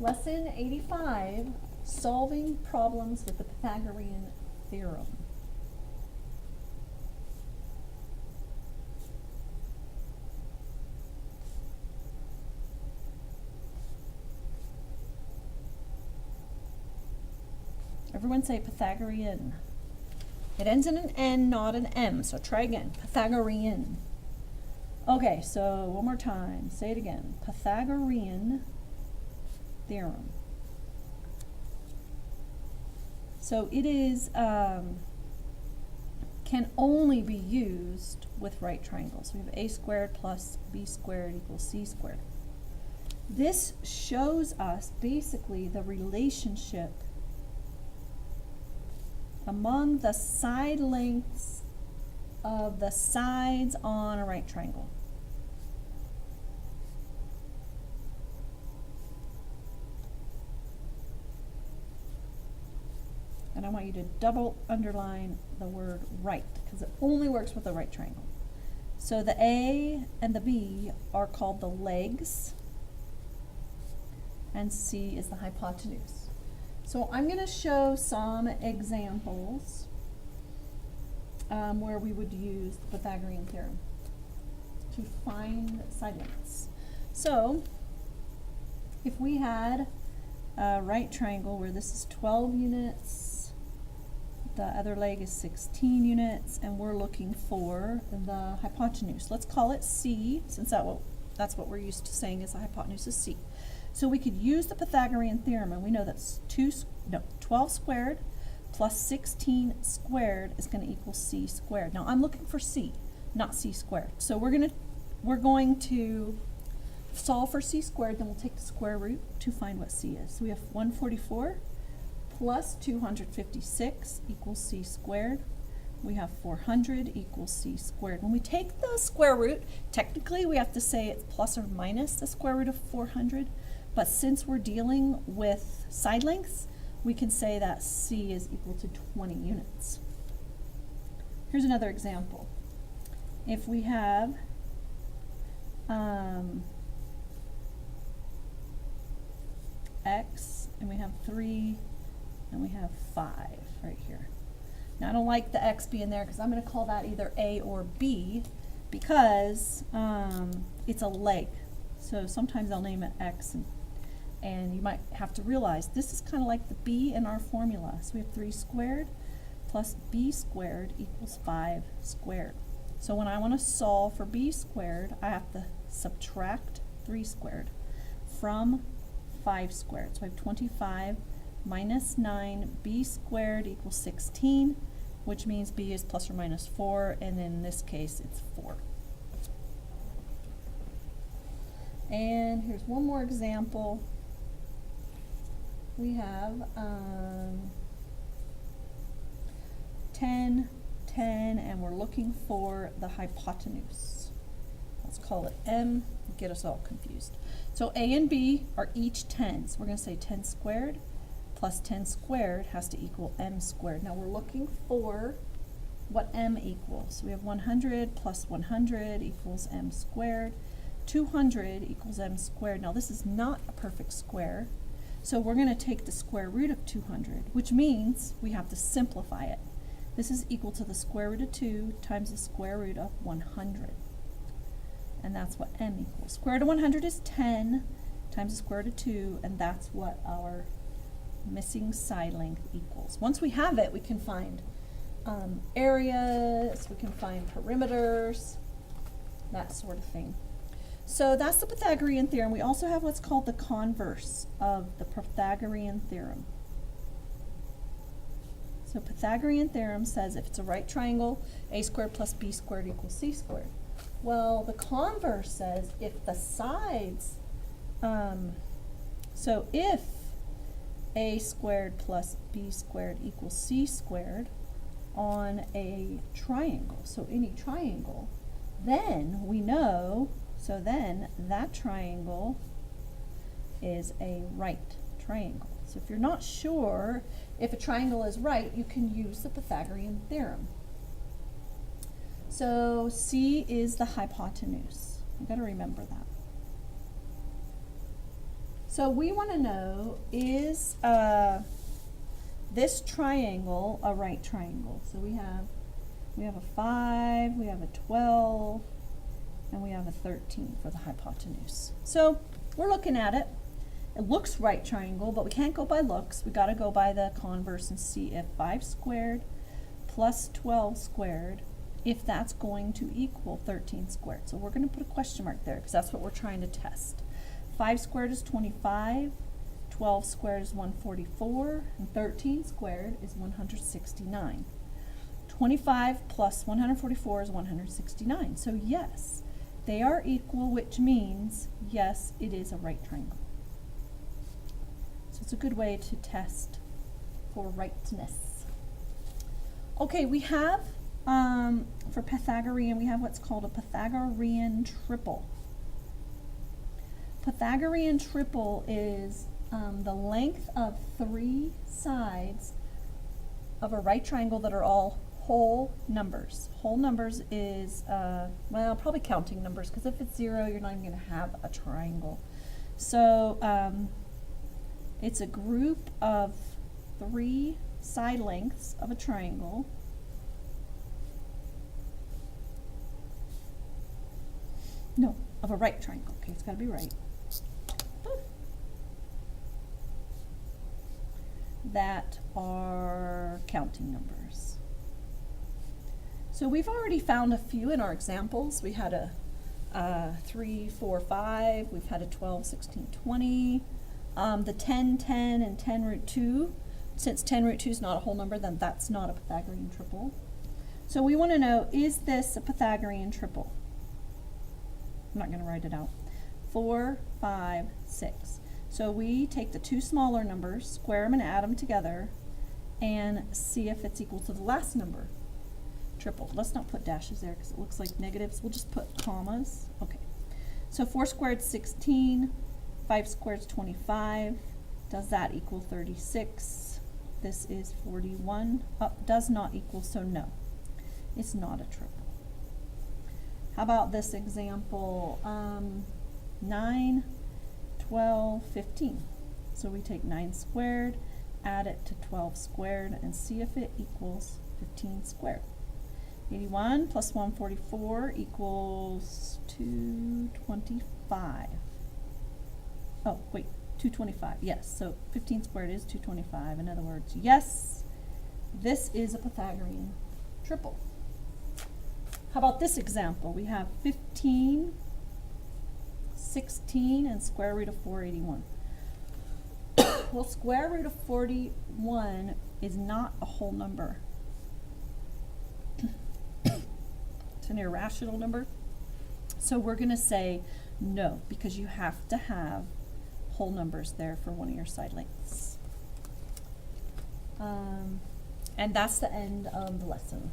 Lesson 85, solving problems with the Pythagorean Theorem. Everyone say Pythagorean. It ends in an N, not an M, so try again. Pythagorean. Okay, so one more time. Say it again. Pythagorean Theorem. So it is, can only be used with right triangles. We have a squared plus b squared equals c squared. This shows us basically the relationship among the side lengths of the sides on a right triangle. And I want you to double underline the word right, because it only works with a right triangle. So the A and the B are called the legs, and C is the hypotenuse. So I'm going to show some examples where we would use the Pythagorean theorem to find side lengths. So if we had a right triangle where this is 12 units, the other leg is 16 units, and we're looking for the hypotenuse. Let's call it C, since that's what we're used to saying is the hypotenuse is C. So we could use the Pythagorean theorem, and we know that's 12 squared plus 16 squared is going to equal C squared. Now I'm looking for C, not C squared. So we're going to solve for C squared, then we'll take the square root to find what C is. So we have 144 plus 256 equals C squared. We have 400 equals C squared. When we take the square root, technically we have to say it's plus or minus the square root of 400. But since we're dealing with side lengths, we can say that C is equal to 20 units. Here's another example. If we have X, and we have 3, and we have 5 right here. Now I don't like the X being there because I'm going to call that either A or B because it's a leg. So sometimes I'll name it X, and you might have to realize this is kind of like the B in our formula. So we have 3 squared plus B squared equals 5 squared. So when I want to solve for B squared, I have to subtract 3 squared from 5 squared. So I have 25 minus 9, B squared equals 16, which means B is plus or minus 4, and in this case it's 4. And here's one more example. We have 10, 10, and we're looking for the hypotenuse. Let's call it M, get us all confused. So A and B are each 10, so we're going to say 10 squared plus 10 squared has to equal M squared. Now we're looking for what M equals. So we have 100 plus 100 equals M squared. 200 equals M squared. Now this is not a perfect square, so we're going to take the square root of 200, which means we have to simplify it. This is equal to the square root of 2 times the square root of 100. And that's what M equals. Square root of 100 is 10 times the square root of 2, and that's what our missing side length equals. Once we have it, we can find areas, we can find perimeters, that sort of thing. So that's the Pythagorean theorem. We also have what's called the converse of the Pythagorean theorem. So Pythagorean theorem says if it's a right triangle, a squared plus b squared equals c squared. Well, the converse says if the sides, so if a squared plus b squared equals c squared on a triangle, so any triangle, then we know, so then that triangle is a right triangle. So if you're not sure if a triangle is right, you can use the Pythagorean theorem. So C is the hypotenuse. You've got to remember that. So we want to know, is this triangle a right triangle? So we have a 5, we have a 12, and we have a 13 for the hypotenuse. So we're looking at it. It looks right triangle, but we can't go by looks. We got to go by the converse and see if 5 squared plus 12 squared, if that's going to equal 13 squared. So we're going to put a question mark there because that's what we're trying to test. 5 squared is 25, 12 squared is 144, and 13 squared is 169. 25 plus 144 is 169. So yes, they are equal, which means yes, it is a right triangle. So it's a good way to test for rightness. Okay, we have, for Pythagorean, we have what's called a Pythagorean triple. Pythagorean triple is the length of 3 sides of a right triangle that are all whole numbers. Whole numbers is, well, probably counting numbers, because if it's 0, you're not even going to have a triangle. So it's a group of 3 side lengths of a triangle. No, of a right triangle. Okay, it's got to be right. That are counting numbers. So we've already found a few in our examples. We had a 3, 4, 5. We've had a 12, 16, 20. The 10, 10, and 10 root 2. Since 10 root 2 is not a whole number, then that's not a Pythagorean triple. So we want to know, is this a Pythagorean triple? I'm not going to write it out. 4, 5, 6. So we take the 2 smaller numbers, square them and add them together, and see if it's equal to the last number. Triple. Let's not put dashes there because it looks like negatives. We'll just put commas. Okay. So 4 squared is 16. 5 squared is 25. Does that equal 36? This is 41. Does not equal, so no. It's not a triple. How about this example? 9, 12, 15. So we take 9 squared, add it to 12 squared, and see if it equals 15 squared. 81 plus 144 equals 225. Oh, wait, 225. Yes, so 15 squared is 225. In other words, yes, this is a Pythagorean triple. How about this example? We have 15, 16, and square root of 481. Well, square root of 41 is not a whole number. It's an irrational number. So we're going to say no, because you have to have whole numbers there for one of your side lengths. And that's the end of the lesson.